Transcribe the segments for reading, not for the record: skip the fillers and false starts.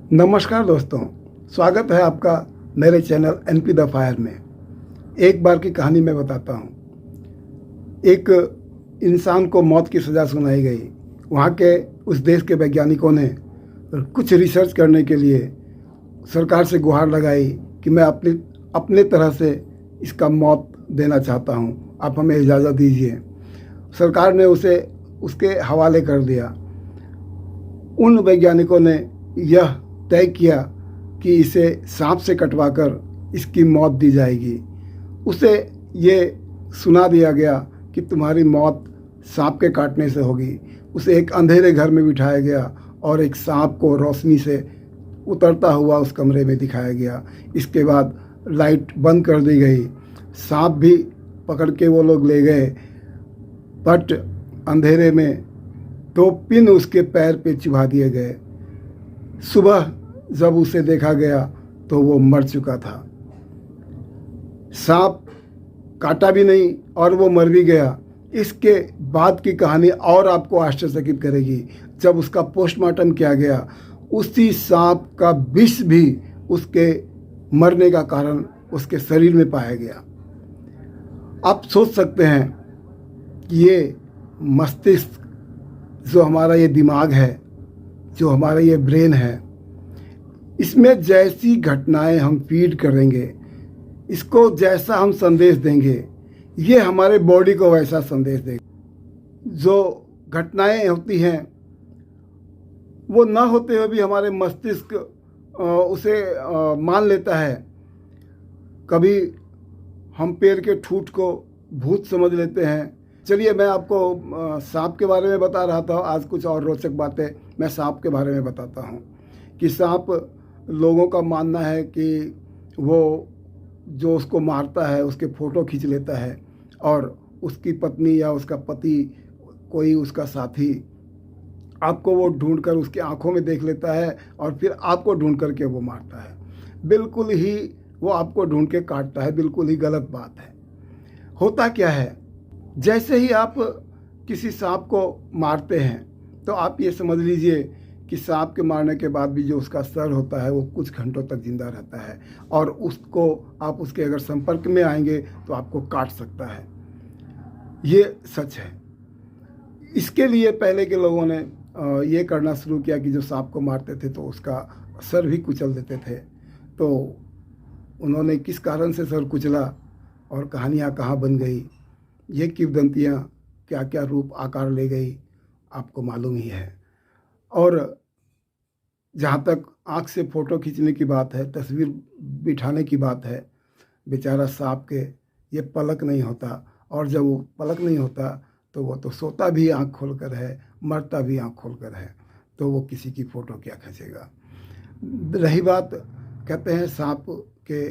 नमस्कार दोस्तों, स्वागत है आपका मेरे चैनल एनपी द फायर में। एक बार की कहानी मैं बताता हूँ। एक इंसान को मौत की सज़ा सुनाई गई। वहाँ के उस देश के वैज्ञानिकों ने कुछ रिसर्च करने के लिए सरकार से गुहार लगाई कि मैं अपने तरह से इसका मौत देना चाहता हूँ, आप हमें इजाज़त दीजिए। सरकार ने उसे उसके हवाले कर दिया। उन वैज्ञानिकों ने यह तय किया कि इसे सांप से कटवाकर इसकी मौत दी जाएगी। उसे ये सुना दिया गया कि तुम्हारी मौत सांप के काटने से होगी। उसे एक अंधेरे घर में बिठाया गया और एक सांप को रोशनी से उतरता हुआ उस कमरे में दिखाया गया। इसके बाद लाइट बंद कर दी गई। सांप भी पकड़ के वो लोग ले गए, बट अंधेरे में 2 पिन उसके पैर पे चुभा दिए गए। सुबह जब उसे देखा गया तो वो मर चुका था। सांप काटा भी नहीं और वो मर भी गया। इसके बाद की कहानी और आपको आश्चर्यचकित करेगी। जब उसका पोस्टमार्टम किया गया, उसी सांप का विष भी उसके मरने का कारण उसके शरीर में पाया गया। आप सोच सकते हैं कि ये मस्तिष्क, जो हमारा ये दिमाग है, जो हमारा ये ब्रेन है, इसमें जैसी घटनाएं हम फीड करेंगे, इसको जैसा हम संदेश देंगे, ये हमारे बॉडी को वैसा संदेश देगा। जो घटनाएं होती हैं वो ना होते हुए भी हमारे मस्तिष्क उसे मान लेता है। कभी हम पेड़ के ठूंठ को भूत समझ लेते हैं। चलिए, मैं आपको सांप के बारे में बता रहा था। आज कुछ और रोचक बातें मैं सांप के बारे में बताता हूँ कि सांप, लोगों का मानना है कि वो जो उसको मारता है उसके फ़ोटो खींच लेता है और उसकी पत्नी या उसका पति, कोई उसका साथी, आपको वो ढूंढ कर उसकी आंखों में देख लेता है और फिर आपको ढूंढ करके वो मारता है। बिल्कुल ही वो आपको ढूंढ के काटता है। बिल्कुल ही गलत बात है। होता क्या है, जैसे ही आप किसी सांप को मारते हैं तो आप ये समझ लीजिए कि सांप के मारने के बाद भी जो उसका सर होता है वो कुछ घंटों तक जिंदा रहता है और उसको आप उसके अगर संपर्क में आएंगे तो आपको काट सकता है। ये सच है। इसके लिए पहले के लोगों ने ये करना शुरू किया कि जो सांप को मारते थे तो उसका सर भी कुचल देते थे। तो उन्होंने किस कारण से सर कुचला और कहानियाँ कहाँ बन गई, ये किंवदंतियाँ क्या क्या रूप आकार ले गई, आपको मालूम ही है। और जहाँ तक आँख से फ़ोटो खींचने की बात है, तस्वीर बिठाने की बात है, बेचारा सांप के ये पलक नहीं होता। और जब वो पलक नहीं होता तो वो तो सोता भी आँख खोल कर है, मरता भी आँख खोल कर है। तो वो किसी की फ़ोटो क्या खींचेगा। रही बात, कहते हैं सांप के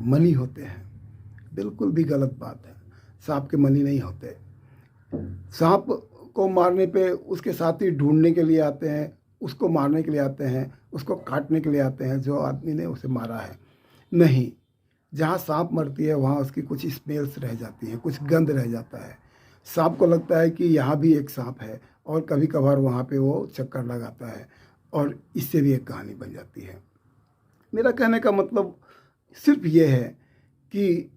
मनी होते हैं। बिल्कुल भी गलत बात है। सांप के मनी नहीं होते। सांप को मारने पे उसके साथी ढूंढने के लिए आते हैं, उसको मारने के लिए आते हैं, उसको काटने के लिए आते हैं जो आदमी ने उसे मारा है। नहीं, जहाँ सांप मरती है वहाँ उसकी कुछ स्मेल्स रह जाती हैं, कुछ गंध रह जाता है। सांप को लगता है कि यहाँ भी एक सांप है और कभी कभार वहाँ पे वो चक्कर लगाता है और इससे भी एक कहानी बन जाती है। मेरा कहने का मतलब सिर्फ ये है कि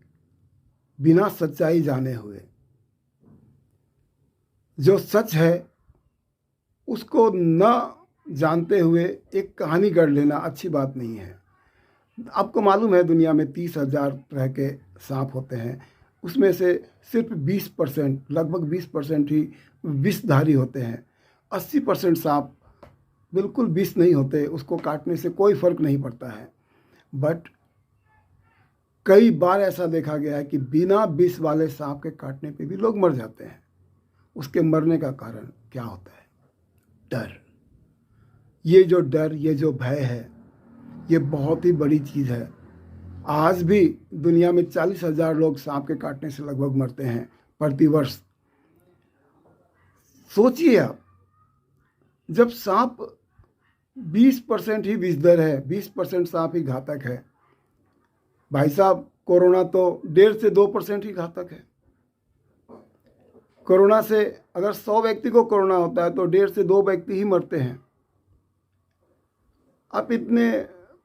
बिना सच्चाई जाने हुए जो सच है उसको न जानते हुए एक कहानी गढ़ लेना अच्छी बात नहीं है। आपको मालूम है दुनिया में 30,000 तरह के सांप होते हैं। उसमें से सिर्फ 20%, लगभग 20% ही विषधारी होते हैं। 80% सांप बिल्कुल विष नहीं होते, उसको काटने से कोई फर्क नहीं पड़ता है। बट कई बार ऐसा देखा गया है कि बिना विष वाले सांप के काटने पे भी लोग मर जाते हैं। उसके मरने का कारण क्या होता है? डर। ये जो डर, ये जो भय है, ये बहुत ही बड़ी चीज़ है। आज भी दुनिया में 40,000 लोग सांप के काटने से लगभग मरते हैं प्रतिवर्ष। सोचिए आप, जब सांप 20% ही विषधर है, 20% सांप ही घातक है। भाई साहब, कोरोना तो 1.5 से 2% ही घातक है। कोरोना से अगर 100 व्यक्ति को कोरोना होता है तो 1.5 से 2 व्यक्ति ही मरते हैं। आप इतने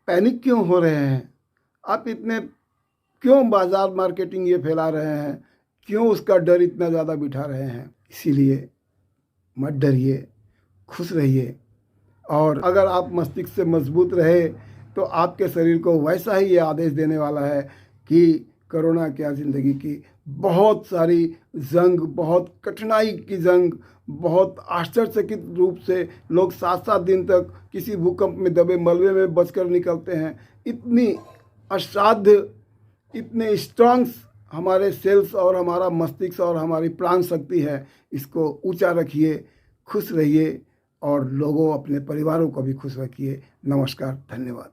पैनिक क्यों हो रहे हैं? आप इतने क्यों बाज़ार मार्केटिंग ये फैला रहे हैं? क्यों उसका डर इतना ज़्यादा बिठा रहे हैं? इसीलिए मत डरिए, खुश रहिए। और अगर आप मस्तिष्क से मजबूत रहे तो आपके शरीर को वैसा ही ये आदेश देने वाला है कि कोरोना क्या ज़िंदगी की बहुत सारी जंग, बहुत कठिनाई की जंग, बहुत आश्चर्यचकित रूप से लोग 7-7 दिन तक किसी भूकंप में दबे मलबे में बचकर निकलते हैं। इतनी असाध्य, इतने स्ट्रांग हमारे सेल्स और हमारा मस्तिष्क और हमारी प्राण शक्ति है। इसको ऊंचा रखिए, खुश रहिए और लोगों, अपने परिवारों को भी खुश रखिए। नमस्कार, धन्यवाद।